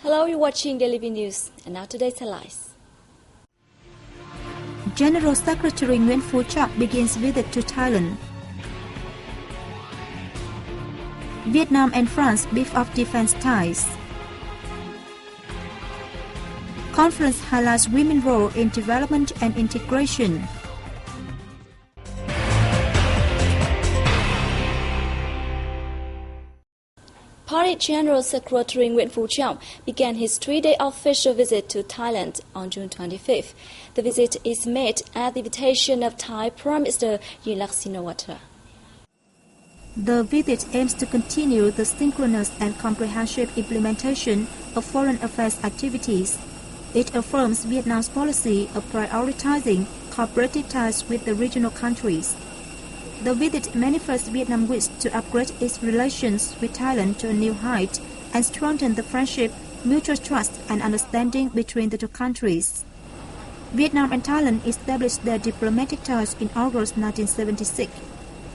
Hello, you're watching Daily News, and now today's headlines. General Secretary Nguyễn Phú Trọng begins visit to Thailand. Vietnam and France beef up defense ties. Conference highlights women's role in development and integration. Party General Secretary Nguyễn Phú Trọng began his 3-day official visit to Thailand on June 25th. The visit is made at the invitation of Thai Prime Minister Yingluck Shinawatra. The visit aims to continue the synchronous and comprehensive implementation of foreign affairs activities. It affirms Vietnam's policy of prioritizing cooperative ties with the regional countries. The visit manifests Vietnam's wish to upgrade its relations with Thailand to a new height and strengthen the friendship, mutual trust and understanding between the two countries. Vietnam and Thailand established their diplomatic ties in August 1976.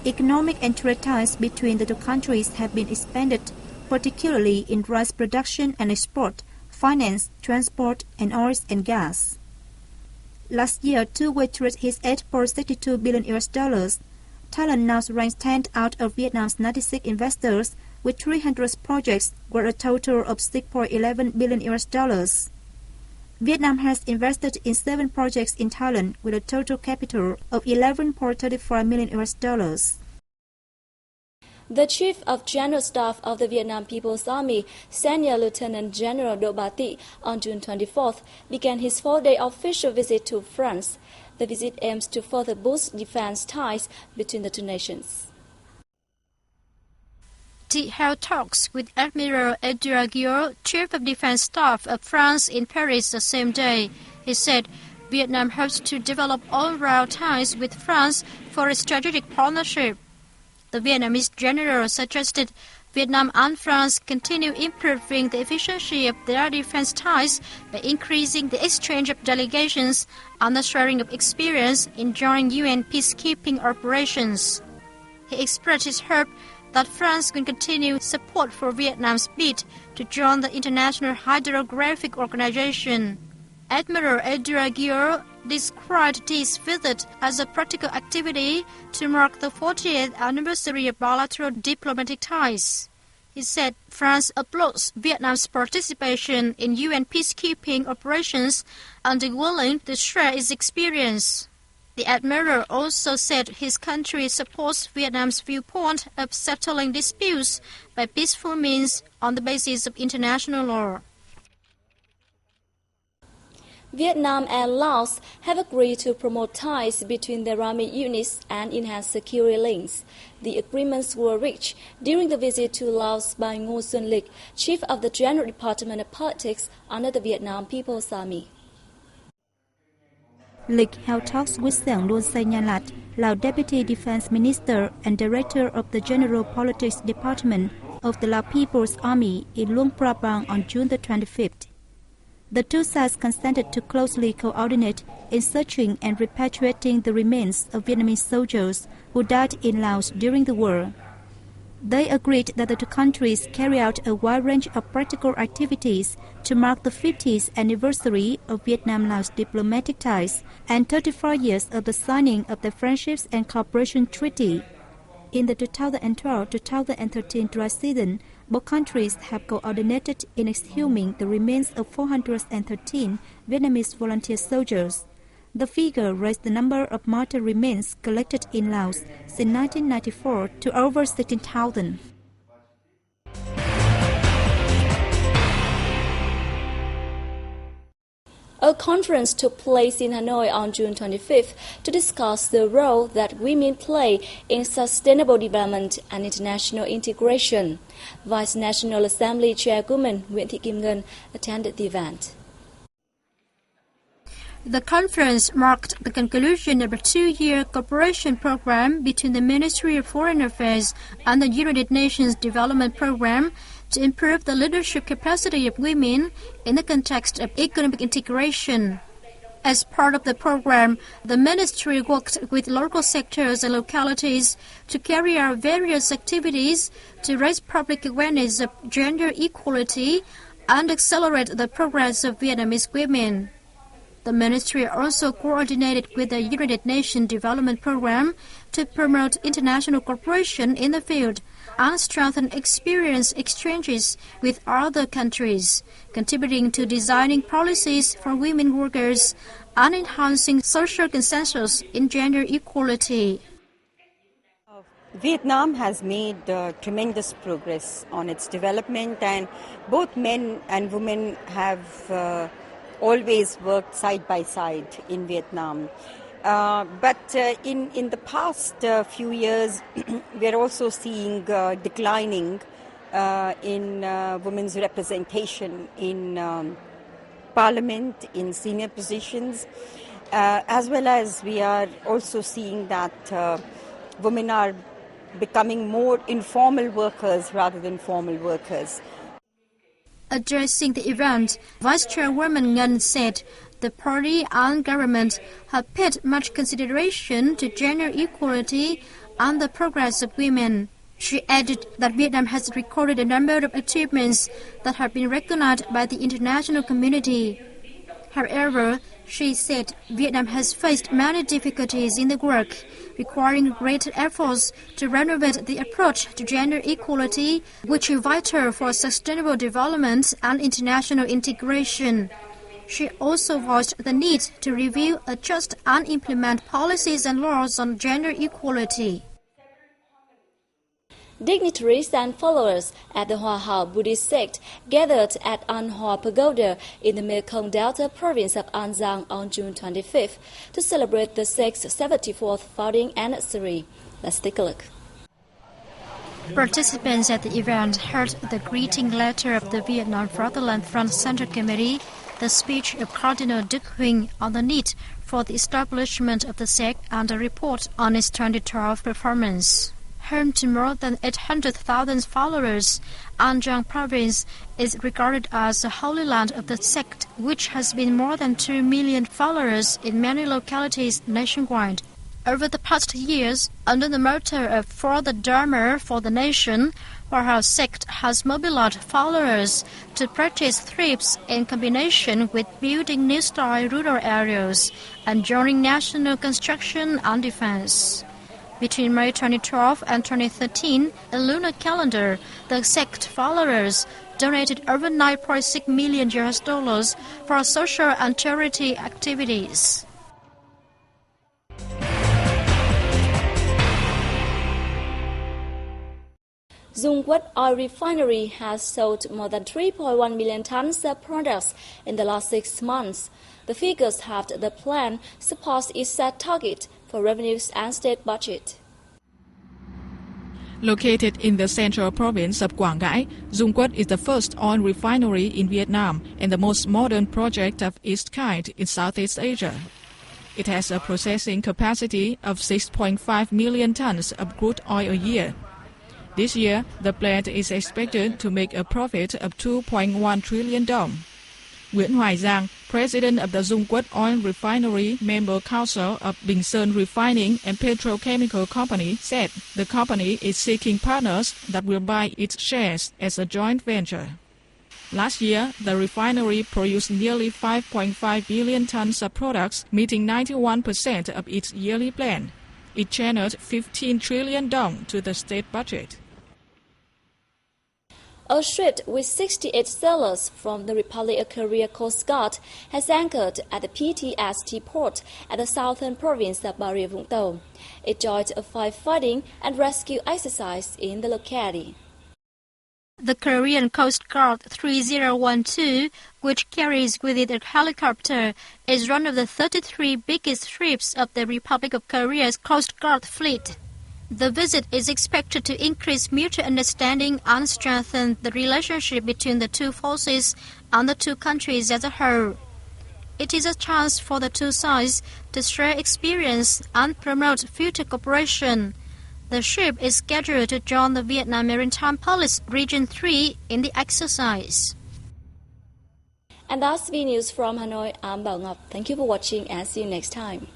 Economic and trade ties between the two countries have been expanded, particularly in rice production and export, finance, transport, and oil and gas. Last year, two-way trade hit $8.62 billion. Thailand now ranks 10th out of Vietnam's 96 investors with 300 projects worth a total of $6.11 billion. Vietnam has invested in 7 projects in Thailand with a total capital of $11.35 million. The Chief of General Staff of the Vietnam People's Army, Senior Lieutenant General Do Ba Tị, on June 24th, began his 4-day official visit to France. The visit aims to further boost defense ties between the two nations. Tị held talks with Admiral Edouard Guillot, Chief of Defense Staff of France, in Paris the same day. He said Vietnam hopes to develop all-round ties with France for a strategic partnership. The Vietnamese general suggested Vietnam and France continue improving the efficiency of their defense ties by increasing the exchange of delegations and the sharing of experience in joint UN peacekeeping operations. He expressed his hope that France can continue support for Vietnam's bid to join the International Hydrographic Organization. Admiral Edouard Guillot described this visit as a practical activity to mark the 40th anniversary of bilateral diplomatic ties. He said France applauds Vietnam's participation in UN peacekeeping operations and is willing to share its experience. The Admiral also said his country supports Vietnam's viewpoint of settling disputes by peaceful means on the basis of international law. Vietnam and Laos have agreed to promote ties between their army units and enhance security links. The agreements were reached during the visit to Laos by Ngô Xuân Lịch, Chief of the General Department of Politics under the Vietnam People's Army. Lịch held talks with Sẻng Luông Say Nha Lat, Lao Deputy Defense Minister and Director of the General Politics Department of the Lao People's Army in Luang Prabang on June the 25th. The two sides consented to closely coordinate in searching and repatriating the remains of Vietnamese soldiers who died in Laos during the war. They agreed that the two countries carry out a wide range of practical activities to mark the 50th anniversary of Vietnam-Laos diplomatic ties and 34 years of the signing of the Friendships and Cooperation Treaty. In the 2012-2013 dry season, both countries have coordinated in exhuming the remains of 413 Vietnamese volunteer soldiers. The figure raised the number of martyr remains collected in Laos since 1994 to over 16,000. A conference took place in Hanoi on June 25th to discuss the role that women play in sustainable development and international integration. Vice National Assembly Chairwoman Nguyễn Thị Kim Ngân attended the event. The conference marked the conclusion of a 2-year cooperation program between the Ministry of Foreign Affairs and the United Nations Development Program to improve the leadership capacity of women in the context of economic integration. As part of the program, the ministry worked with local sectors and localities to carry out various activities to raise public awareness of gender equality and accelerate the progress of Vietnamese women. The ministry also coordinated with the United Nations Development Programme to promote international cooperation in the field and strengthen experience exchanges with other countries, contributing to designing policies for women workers and enhancing social consensus in gender equality. Vietnam has made tremendous progress on its development, and both men and women have always worked side by side in Vietnam. But in the past few years, we are also seeing declining in women's representation in parliament, in senior positions, as well as we are also seeing that women are becoming more informal workers rather than formal workers. Addressing the event, Vice Chairwoman Nguyen said the party and government have paid much consideration to gender equality and the progress of women. She added that Vietnam has recorded a number of achievements that have been recognized by the international community. However, she said Vietnam has faced many difficulties in the work, requiring great efforts to renovate the approach to gender equality, which is vital for sustainable development and international integration. She also voiced the need to review, adjust, and implement policies and laws on gender equality. Dignitaries and followers at the Hoa Hao Buddhist sect gathered at An Hoa Pagoda in the Mekong Delta province of An Giang on June 25th to celebrate the sect's 74th founding anniversary. Let's take a look. Participants at the event heard the greeting letter of the Vietnam Fatherland Front Central Committee, the speech of Cardinal Đức Huỳnh on the need for the establishment of the sect, and a report on its 2012 performance. Home to more than 800,000 followers, An Giang province is regarded as the holy land of the sect, which has been more than 2 million followers in many localities nationwide. Over the past years, under the motto of For the Dharma for the Nation, Hoa Hao sect has mobilized followers to practice thrips in combination with building new-style rural areas and joining national construction and defense. Between May 2012 and 2013, a lunar calendar, the sect followers donated over $9.6 million for social and charity activities. Dung Quất Oil Refinery has sold more than 3.1 million tons of products in the last 6 months. The figures halved the plan, surpassed its set target for revenues and state budget. Located in the central province of Quảng Ngãi, Dung Quất is the first oil refinery in Vietnam and the most modern project of its kind in Southeast Asia. It has a processing capacity of 6.5 million tons of crude oil a year. This year, the plant is expected to make a profit of 2.1 trillion dong. Nguyễn Hoài Giang, president of the Dung Quất Oil Refinery Member Council of Bình Sơn Refining and Petrochemical Company, said the company is seeking partners that will buy its shares as a joint venture. Last year, the refinery produced nearly 5.5 billion tons of products, meeting 91% of its yearly plan. It channeled 15 trillion dong to the state budget. A ship with 68 sailors from the Republic of Korea Coast Guard has anchored at the PTST port at the southern province of Bà Rịa Vũng Tàu. It joined a firefighting and rescue exercise in the locality. The Korean Coast Guard 3012, which carries with it a helicopter, is one of the 33 biggest ships of the Republic of Korea's Coast Guard fleet. The visit is expected to increase mutual understanding and strengthen the relationship between the two forces and the two countries as a whole. It is a chance for the two sides to share experience and promote future cooperation. The ship is scheduled to join the Vietnam Maritime Police Region 3 in the exercise. And that's VNews from Hanoi. I'm Bảo Ngọc. Thank you for watching and see you next time.